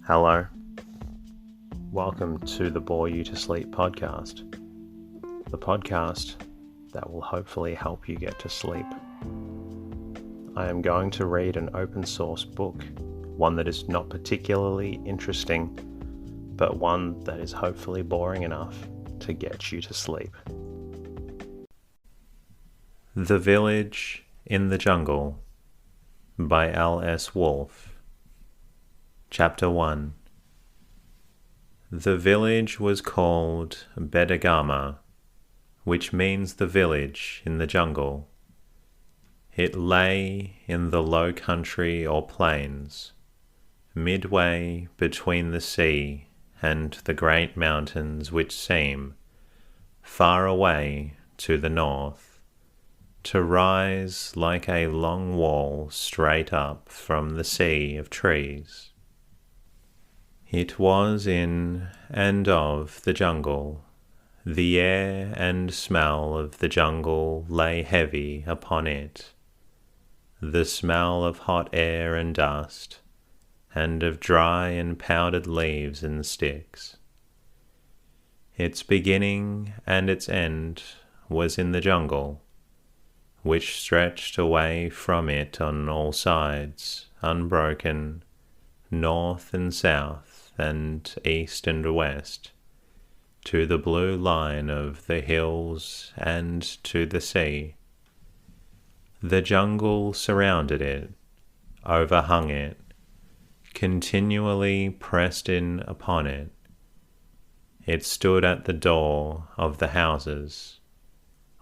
Hello. Welcome to the Bore You to Sleep podcast. The podcast that will hopefully help you get to sleep. I am going to read an open source book, one that is not particularly interesting, but one that is hopefully boring enough to get you to sleep. The Village in the Jungle by L.S. Wolfe. Chapter 1. The village was called Bedagama, which means the village in the jungle. It lay in the low country or plains, midway between the sea and the great mountains which seem, far away to the north, to rise like a long wall straight up from the sea of trees. It was in and of the jungle. The air and smell of the jungle lay heavy upon it. The smell of hot air and dust, and of dry and powdered leaves and sticks. Its beginning and its end was in the jungle, which stretched away from it on all sides, unbroken, north and south, and east and west, to the blue line of the hills and to the sea. The jungle surrounded it, overhung it, continually pressed in upon it. It stood at the door of the houses,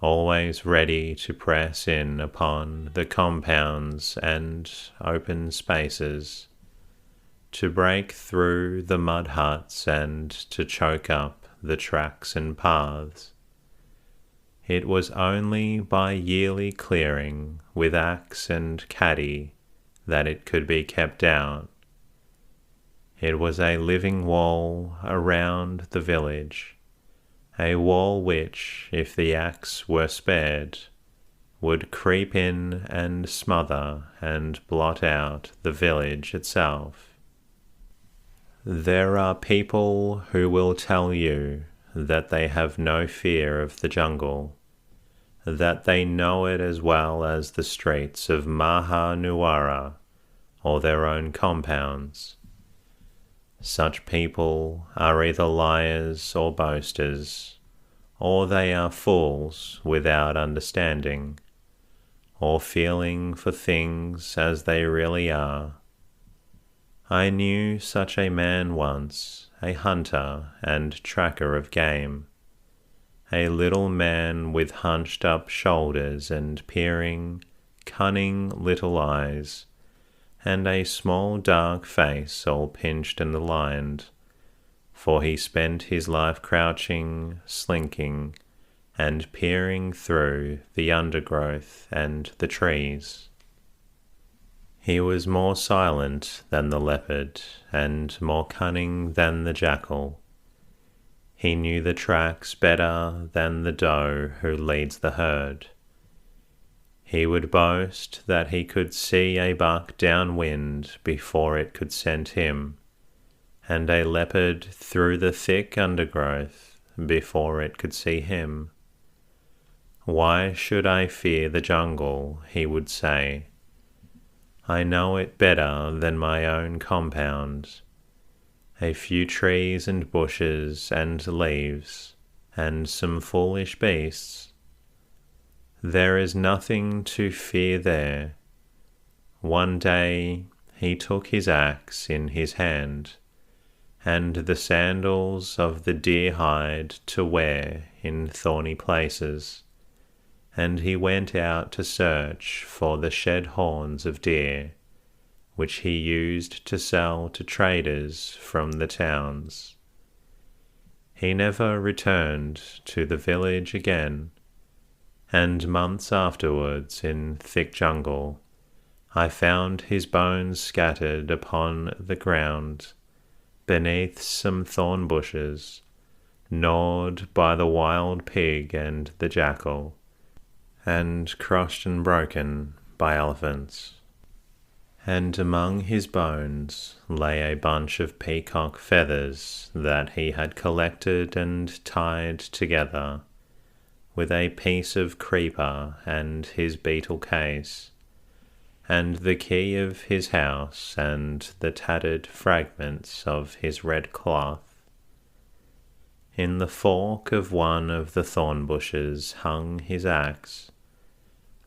always ready to press in upon the compounds and open spaces, to break through the mud huts and to choke up the tracks and paths. It was only by yearly clearing with axe and caddy that it could be kept out. It was a living wall around the village, a wall which, if the axe were spared, would creep in and smother and blot out the village itself. There are people who will tell you that they have no fear of the jungle, that they know it as well as the streets of Mahanuara or their own compounds. Such people are either liars or boasters, or they are fools without understanding, or feeling for things as they really are. I knew such a man once, a hunter and tracker of game, a little man with hunched up shoulders and peering, cunning little eyes, and a small dark face all pinched and lined, for he spent his life crouching, slinking, and peering through the undergrowth and the trees. He was more silent than the leopard, and more cunning than the jackal. He knew the tracks better than the doe who leads the herd. He would boast that he could see a buck downwind before it could scent him, and a leopard through the thick undergrowth before it could see him. Why should I fear the jungle, he would say. I know it better than my own compound. A few trees and bushes and leaves, and some foolish beasts. There is nothing to fear there. One day he took his axe in his hand, and the sandals of the deer hide to wear in thorny places, and he went out to search for the shed horns of deer, which he used to sell to traders from the towns. He never returned to the village again, and months afterwards in thick jungle I found his bones scattered upon the ground, beneath some thorn bushes, gnawed by the wild pig and the jackal, and crushed and broken by elephants. and among his bones lay a bunch of peacock feathers that he had collected and tied together with a piece of creeper and his beetle case, and the key of his house and the tattered fragments of his red cloth. In the fork of one of the thorn bushes hung his axe.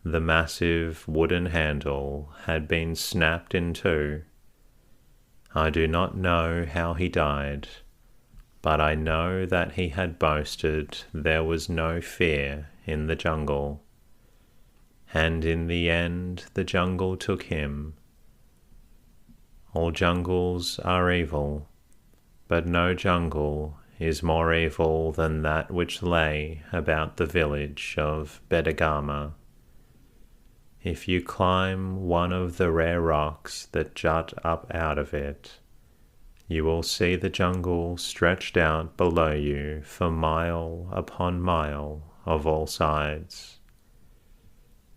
The massive wooden handle had been snapped in two. I do not know how he died, but I know that he had boasted there was no fear in the jungle. And in the end the jungle took him. All jungles are evil, but no jungle is more evil than that which lay about the village of Bedagama. If you climb one of the rare rocks that jut up out of it, you will see the jungle stretched out below you for mile upon mile of all sides.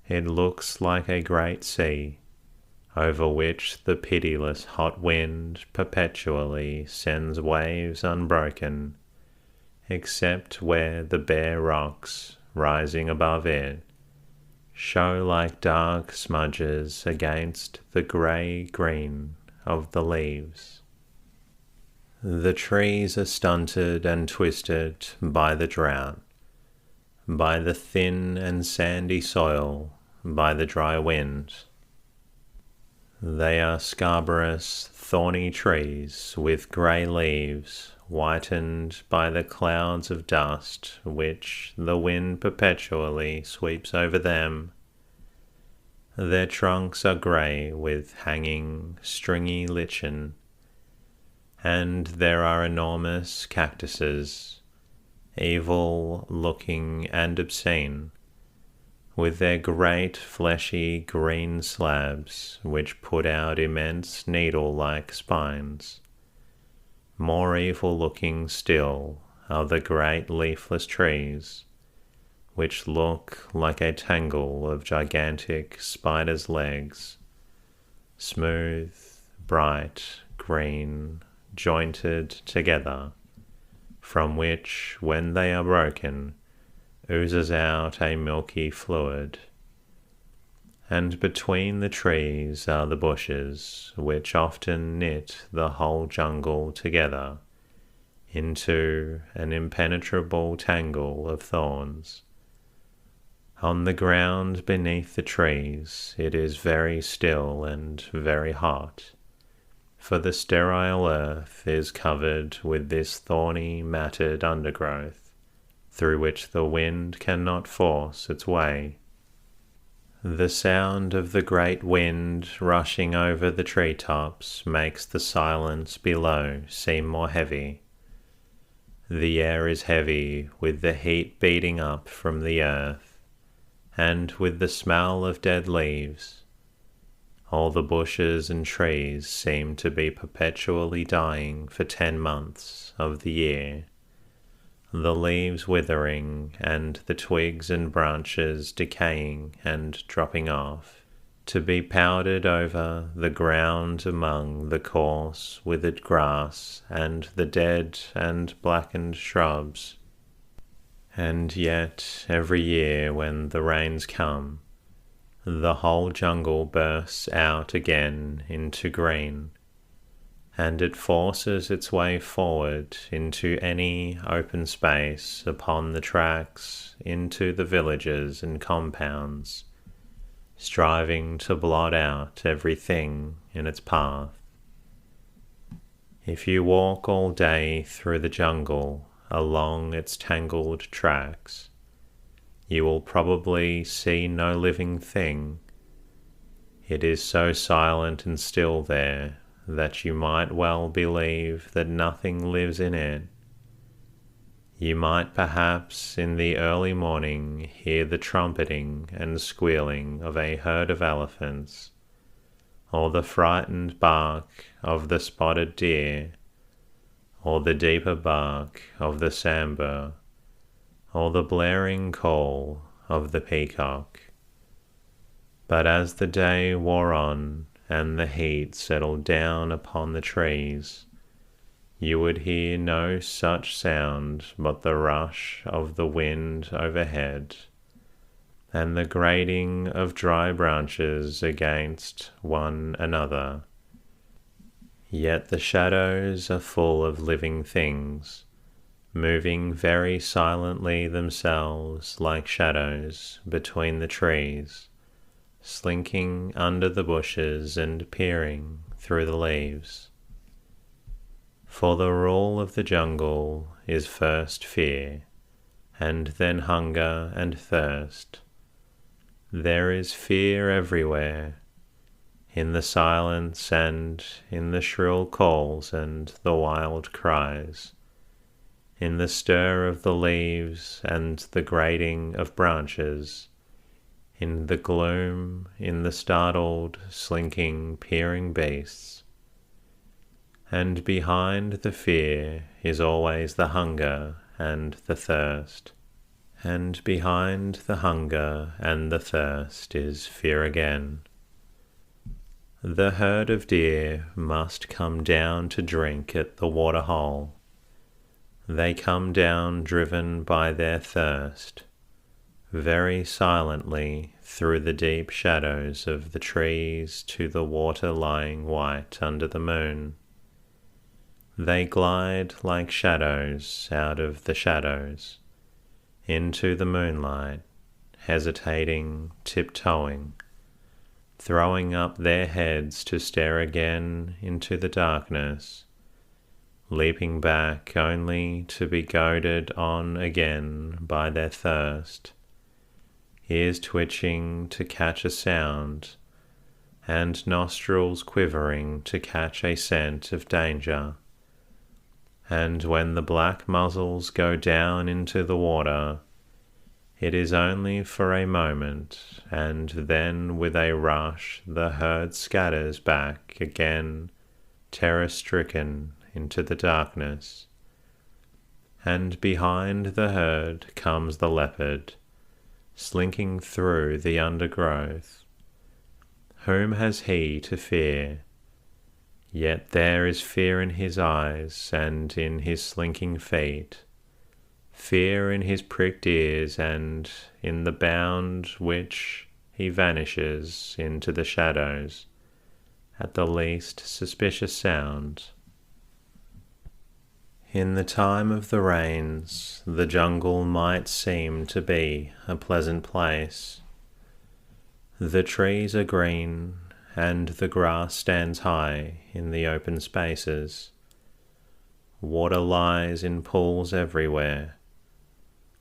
It looks like a great sea, over which the pitiless hot wind perpetually sends waves unbroken, except where the bare rocks rising above it show like dark smudges against the grey-green of the leaves. The trees are stunted and twisted by the drought, by the thin and sandy soil, by the dry wind. They are scarbarous, thorny trees with grey leaves, whitened by the clouds of dust which the wind perpetually sweeps over them. Their trunks are grey with hanging, stringy lichen, and there are enormous cactuses, evil-looking and obscene, with their great fleshy green slabs which put out immense needle-like spines. More evil-looking still are the great leafless trees, which look like a tangle of gigantic spiders' legs, smooth, bright, green, jointed together, from which, when they are broken, oozes out a milky fluid. And between the trees are the bushes, which often knit the whole jungle together into an impenetrable tangle of thorns. On the ground beneath the trees it is very still and very hot, for the sterile earth is covered with this thorny, matted undergrowth, through which the wind cannot force its way. The sound of the great wind rushing over the treetops makes the silence below seem more heavy. The air is heavy with the heat beating up from the earth, and with the smell of dead leaves. All the bushes and trees seem to be perpetually dying for 10 months of the year, the leaves withering and the twigs and branches decaying and dropping off, to be powdered over the ground among the coarse withered grass and the dead and blackened shrubs. And yet every year when the rains come, the whole jungle bursts out again into green, and it forces its way forward into any open space upon the tracks into the villages and compounds, striving to blot out everything in its path. If you walk all day through the jungle along its tangled tracks, you will probably see no living thing. It is so silent and still there that you might well believe that nothing lives in it. You might perhaps in the early morning hear the trumpeting and squealing of a herd of elephants, or the frightened bark of the spotted deer, or the deeper bark of the sambar, or the blaring call of the peacock. But as the day wore on, and the heat settled down upon the trees, you would hear no such sound but the rush of the wind overhead and the grating of dry branches against one another. Yet the shadows are full of living things, moving very silently themselves like shadows between the trees, slinking under the bushes and peering through the leaves. For the rule of the jungle is first fear, and then hunger and thirst. There is fear everywhere, in the silence and in the shrill calls and the wild cries, in the stir of the leaves and the grating of branches, in the gloom, in the startled, slinking, peering beasts. And behind the fear is always the hunger and the thirst. And behind the hunger and the thirst is fear again. The herd of deer must come down to drink at the waterhole. They come down driven by their thirst, very silently through the deep shadows of the trees to the water lying white under the moon. They glide like shadows out of the shadows, into the moonlight, hesitating, tiptoeing, throwing up their heads to stare again into the darkness, leaping back only to be goaded on again by their thirst, ears twitching to catch a sound, and nostrils quivering to catch a scent of danger. And when the black muzzles go down into the water, it is only for a moment, and then with a rush the herd scatters back again, terror-stricken, into the darkness. And behind the herd comes the leopard, slinking through the undergrowth. Whom has he to fear? Yet there is fear in his eyes and in his slinking feet, fear in his pricked ears and in the bound which he vanishes into the shadows at the least suspicious sound. In the time of the rains, the jungle might seem to be a pleasant place. The trees are green, and the grass stands high in the open spaces. Water lies in pools everywhere.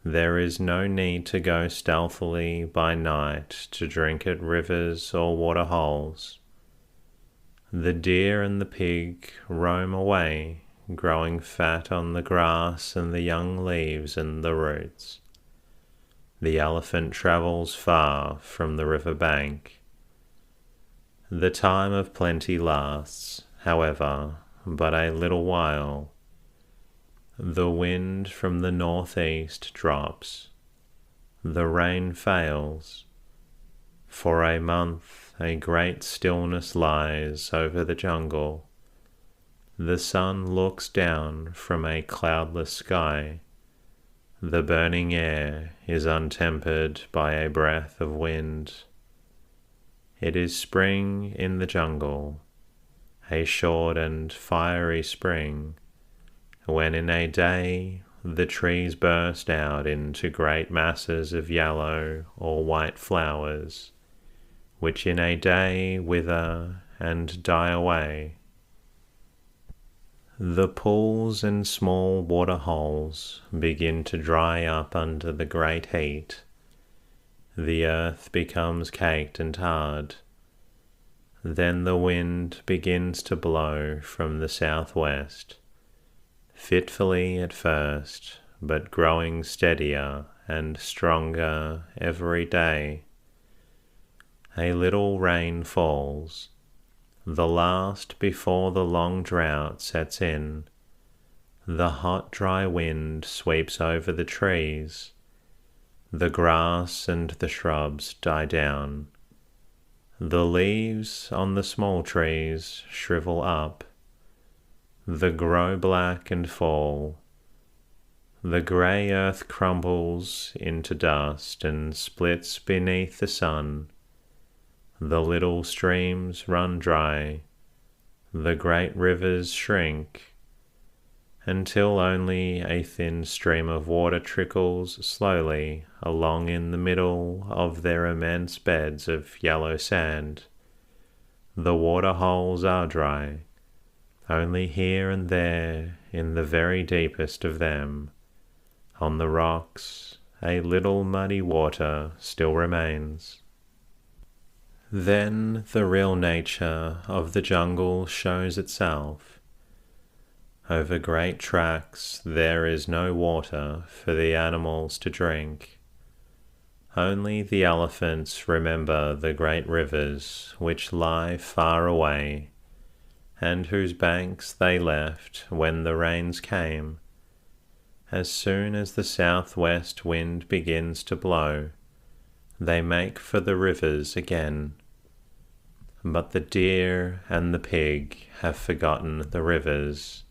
There is no need to go stealthily by night to drink at rivers or water holes. The deer and the pig roam away, growing fat on the grass and the young leaves and the roots. The elephant travels far from the river bank. The time of plenty lasts, however, but a little while. The wind from the northeast drops. The rain fails. For a month a great stillness lies over the jungle. The sun looks down from a cloudless sky. The burning air is untempered by a breath of wind. It is spring in the jungle, a short and fiery spring, when in a day the trees burst out into great masses of yellow or white flowers, which in a day wither and die away. The pools and small water holes begin to dry up under the great heat. The earth becomes caked and hard. Then the wind begins to blow from the southwest, fitfully at first, but growing steadier and stronger every day. A little rain falls, the last before the long drought sets in. The hot, dry wind sweeps over the trees. The grass and the shrubs die down. The leaves on the small trees shrivel up, the grow black and fall. The grey earth crumbles into dust and splits beneath the sun. The little streams run dry, the great rivers shrink, until only a thin stream of water trickles slowly along in the middle of their immense beds of yellow sand. The water holes are dry, only here and there in the very deepest of them, on the rocks, a little muddy water still remains. Then the real nature of the jungle shows itself. Over great tracts there is no water for the animals to drink. Only the elephants remember the great rivers which lie far away, and whose banks they left when the rains came. As soon as the southwest wind begins to blow, they make for the rivers again. But the deer and the pig have forgotten the rivers.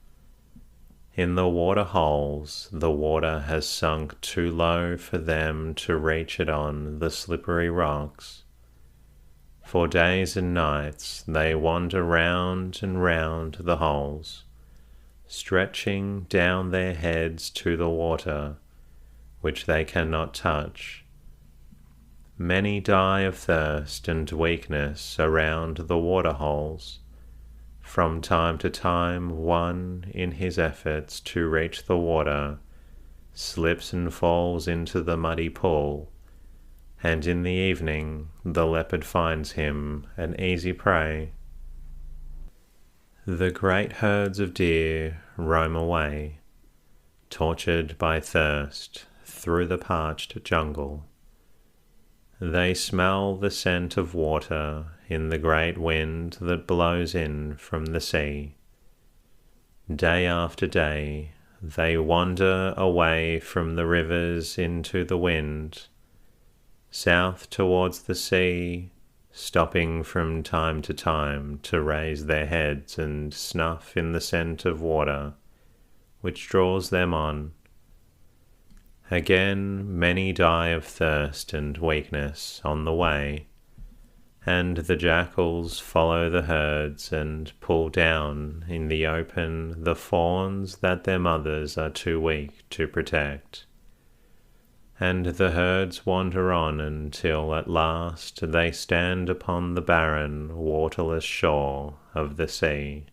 In the water holes, the water has sunk too low for them to reach it on the slippery rocks. For days and nights they wander round and round the holes, stretching down their heads to the water, which they cannot touch. Many die of thirst and weakness around the water holes. From time to time, one, in his efforts to reach the water, slips and falls into the muddy pool, and in the evening the leopard finds him an easy prey. The great herds of deer roam away, tortured by thirst, through the parched jungle. They smell the scent of water in the great wind that blows in from the sea. Day after day they wander away from the rivers into the wind, south towards the sea, stopping from time to time to raise their heads and snuff in the scent of water, which draws them on. Again, many die of thirst and weakness on the way, and the jackals follow the herds and pull down in the open the fawns that their mothers are too weak to protect. And the herds wander on until at last they stand upon the barren, waterless shore of the sea.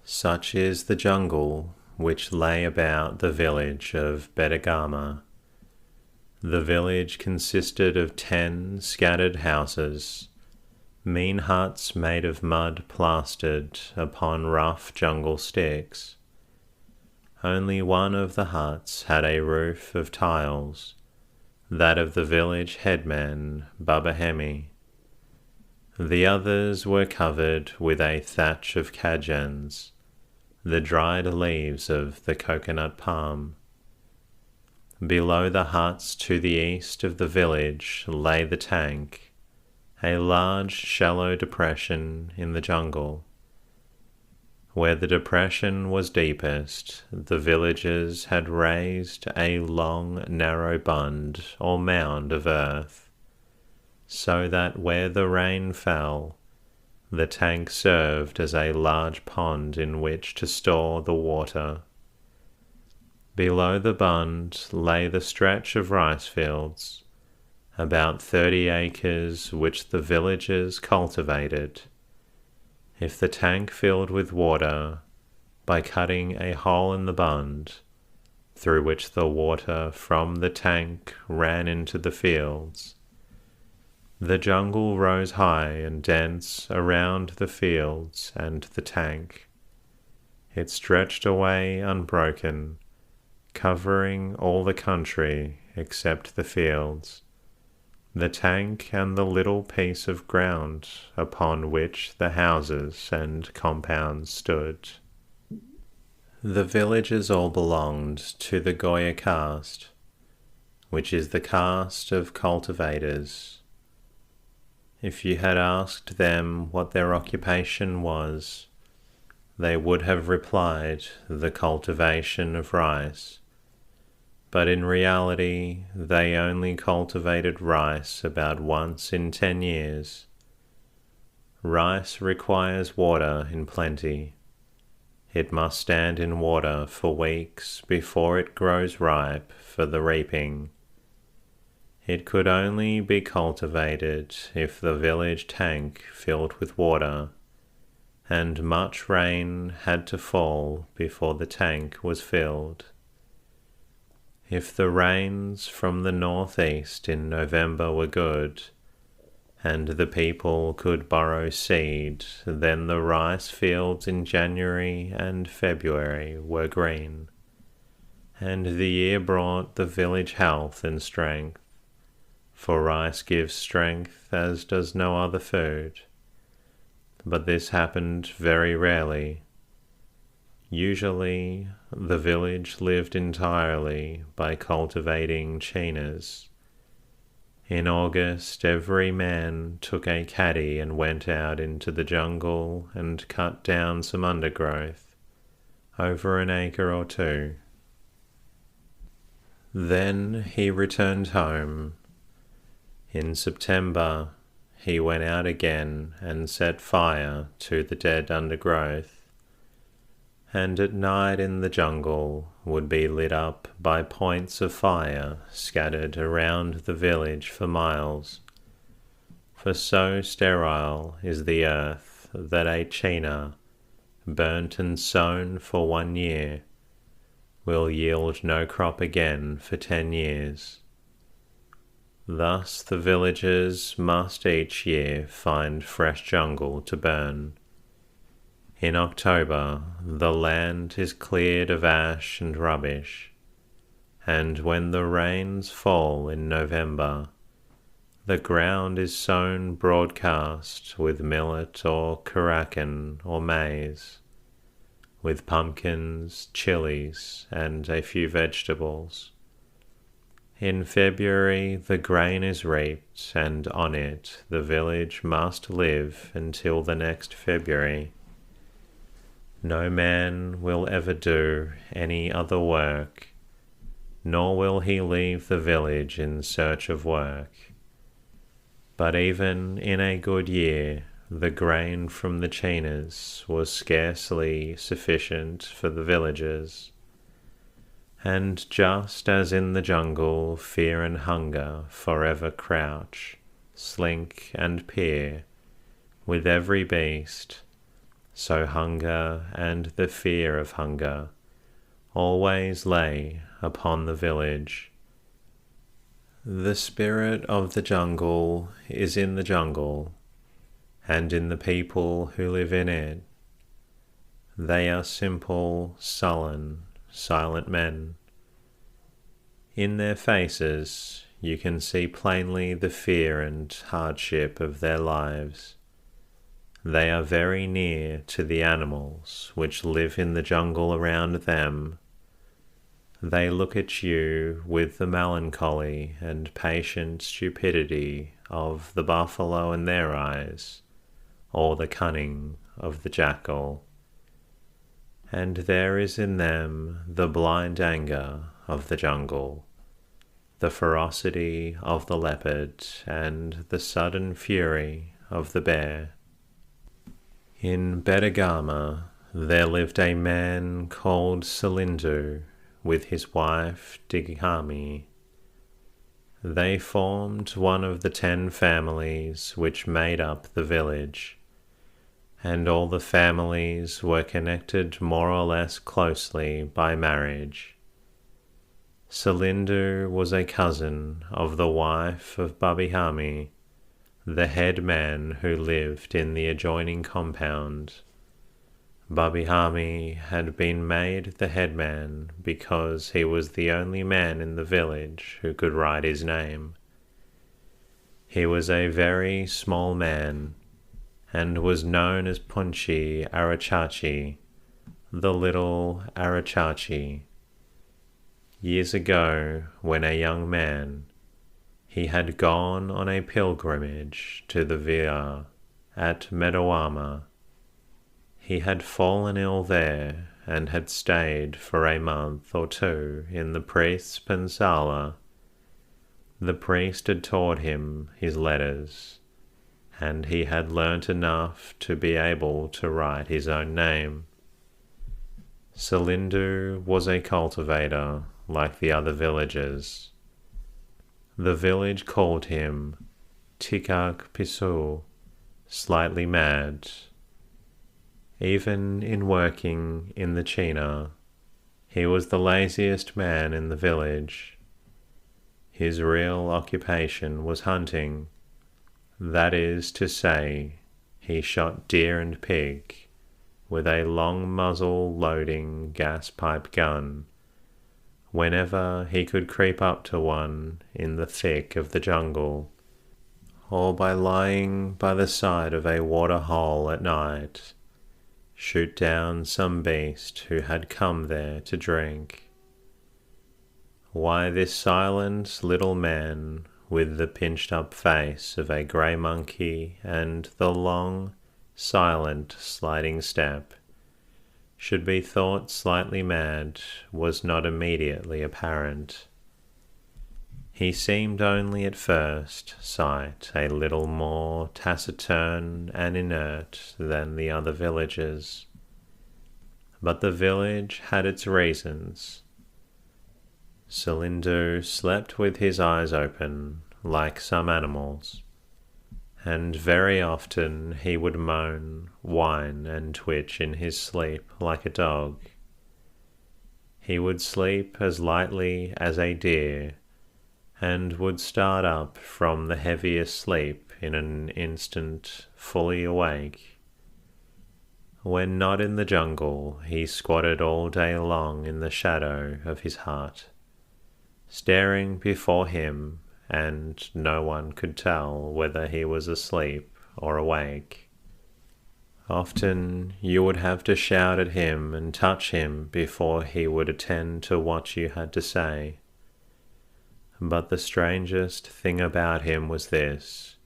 Such is the jungle which lay about the village of Bedagama. The village consisted of 10 scattered houses, mean huts made of mud plastered upon rough jungle sticks. Only one of the huts had a roof of tiles, that of the village headman Babahemi. The others were covered with a thatch of kajans, the dried leaves of the coconut palm. Below the huts to the east of the village lay the tank, a large shallow depression in the jungle. Where the depression was deepest, the villagers had raised a long, narrow bund or mound of earth, so that where the rain fell, the tank served as a large pond in which to store the water. Below the bund lay the stretch of rice fields, about 30 acres, which the villagers cultivated. If the tank filled with water, by cutting a hole in the bund, through which the water from the tank ran into the fields, the jungle rose high and dense around the fields and the tank. It stretched away unbroken, covering all the country except the fields, the tank and the little piece of ground upon which the houses and compounds stood. The villages all belonged to the Goya caste, which is the caste of cultivators. If you had asked them what their occupation was, they would have replied the cultivation of rice. But in reality, they only cultivated rice about once in 10 years. Rice requires water in plenty. It must stand in water for weeks before it grows ripe for the reaping. It could only be cultivated if the village tank filled with water, and much rain had to fall before the tank was filled. If the rains from the northeast in November were good, and the people could borrow seed, then the rice fields in January and February were green, and the year brought the village health and strength, for rice gives strength as does no other food. But this happened very rarely. Usually, the village lived entirely by cultivating chinas. In August, every man took a caddy and went out into the jungle and cut down some undergrowth, over an acre or two. Then he returned home. In September, he went out again and set fire to the dead undergrowth, and at night in the jungle would be lit up by points of fire scattered around the village for miles. For so sterile is the earth that a china, burnt and sown for 1 year, will yield no crop again for 10 years. Thus the villagers must each year find fresh jungle to burn. In October, the land is cleared of ash and rubbish, and when the rains fall in November, the ground is sown broadcast with millet or karakan or maize, with pumpkins, chilies, and a few vegetables. In February the grain is reaped, and on it the village must live until the next February. No man will ever do any other work, nor will he leave the village in search of work. But even in a good year, the grain from the chinas was scarcely sufficient for the villagers. And just as in the jungle fear and hunger forever crouch, slink and peer with every beast, so hunger and the fear of hunger always lay upon the village. The spirit of the jungle is in the jungle, and in the people who live in it. They are simple, sullen, silent men. In their faces you can see plainly the fear and hardship of their lives. They are very near to the animals which live in the jungle around them. They look at you with the melancholy and patient stupidity of the buffalo in their eyes, or the cunning of the jackal. And there is in them the blind anger of the jungle, the ferocity of the leopard, and the sudden fury of the bear. In Bedagama there lived a man called Ceylon with his wife Digami. They formed one of the 10 families which made up the village, and all the families were connected more or less closely by marriage. Ceylon was a cousin of the wife of Babihami, the head man who lived in the adjoining compound. Babihami had been made the headman because he was the only man in the village who could write his name. He was a very small man, and was known as Punchi Arachachi, the little Arachachi. Years ago, when a young man, He had gone on a pilgrimage to the villa at Medawama. He had fallen ill there and had stayed for a month or two in the priest's pensala. The priest had taught him his letters, and he had learnt enough to be able to write his own name. Ceylon was a cultivator like the other villagers. The village called him Tikak Pisu, slightly mad. Even in working in the China, he was the laziest man in the village. His real occupation was hunting. That is to say, he shot deer and pig with a long muzzle loading gas pipe gun whenever he could creep up to one in the thick of the jungle, or by lying by the side of a water hole at night, shoot down some beast who had come there to drink. Why, this silent little man with the pinched-up face of a grey monkey and the long, silent, sliding step should be thought slightly mad was not immediately apparent. He seemed only at first sight a little more taciturn and inert than the other villagers. But the village had its reasons. Ceylon slept with his eyes open, like some animals, and very often he would moan, whine, and twitch in his sleep like a dog. He would sleep as lightly as a deer, and would start up from the heaviest sleep in an instant, fully awake. When not in the jungle, he squatted all day long in the shadow of his hut, staring before him, and no one could tell whether he was asleep or awake. Often you would have to shout at him and touch him before he would attend to what you had to say. But the strangest thing about him was this,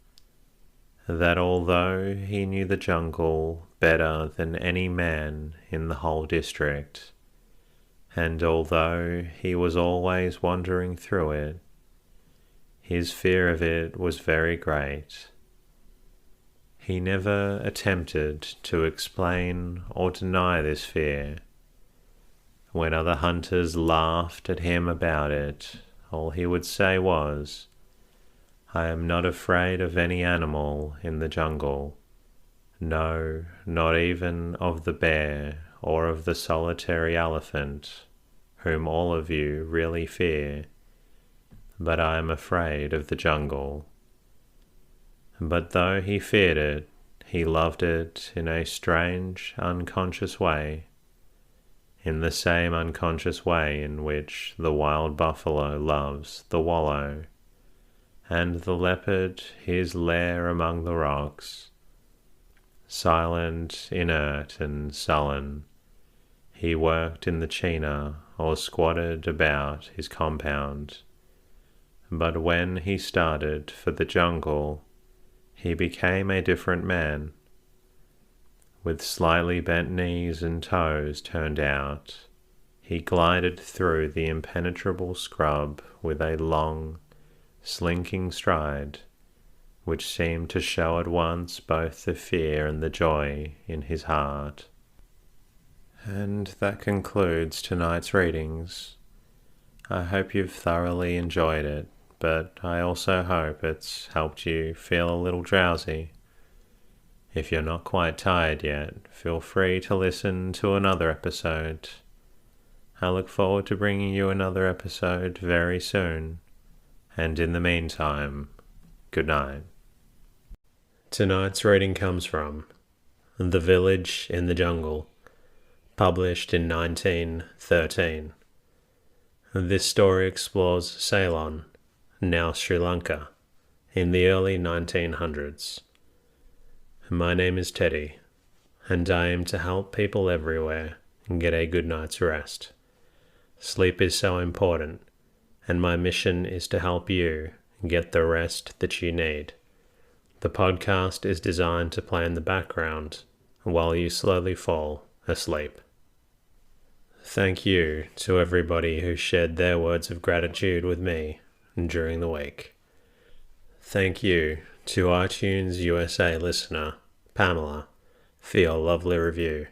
that although he knew the jungle better than any man in the whole district, and although he was always wandering through it, his fear of it was very great. He never attempted to explain or deny this fear. When other hunters laughed at him about it, all he would say was, "I am not afraid of any animal in the jungle. No, not even of the bear or of the solitary elephant, whom all of you really fear. But I am afraid of the jungle." But though he feared it, he loved it in a strange, unconscious way, in the same unconscious way in which the wild buffalo loves the wallow, and the leopard his lair among the rocks. Silent, inert, and sullen, he worked in the China or squatted about his compound. But when he started for the jungle, he became a different man. With slightly bent knees and toes turned out, he glided through the impenetrable scrub with a long, slinking stride, which seemed to show at once both the fear and the joy in his heart. And that concludes tonight's readings. I hope you've thoroughly enjoyed it, but I also hope it's helped you feel a little drowsy. If you're not quite tired yet, feel free to listen to another episode. I look forward to bringing you another episode very soon, and in the meantime, good night. Tonight's reading comes from The Village in the Jungle, published in 1913. This story explores Ceylon, now Sri Lanka, in the early 1900s. My name is Teddy, and I aim to help people everywhere get a good night's rest. Sleep is so important, and my mission is to help you get the rest that you need. The podcast is designed to play in the background while you slowly fall asleep. Thank you to everybody who shared their words of gratitude with me during the week. Thank you to iTunes USA listener Pamela for your lovely review.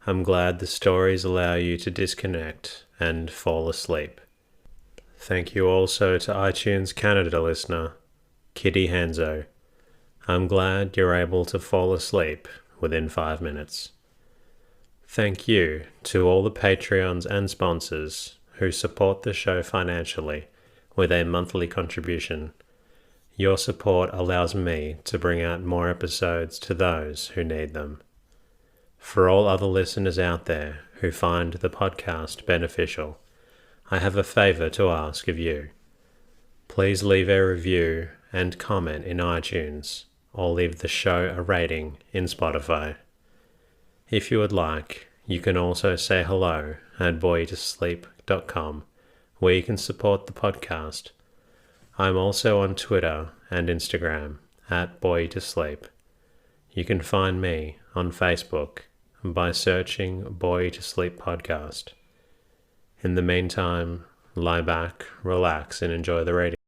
I'm glad the stories allow you to disconnect and fall asleep. Thank you also to iTunes Canada listener Kitty Hanzo. I'm glad you're able to fall asleep within 5 minutes. Thank you to all the Patreons and sponsors who support the show financially with a monthly contribution. Your support allows me to bring out more episodes to those who need them. For all other listeners out there who find the podcast beneficial, I have a favor to ask of you. Please leave a review and comment in iTunes, or leave the show a rating in Spotify. If you would like, you can also say hello at boytosleep.com, where you can support the podcast. I'm also on Twitter and Instagram at boytosleep. You can find me on Facebook by searching Boy to Sleep Podcast. In the meantime, lie back, relax, and enjoy the radio.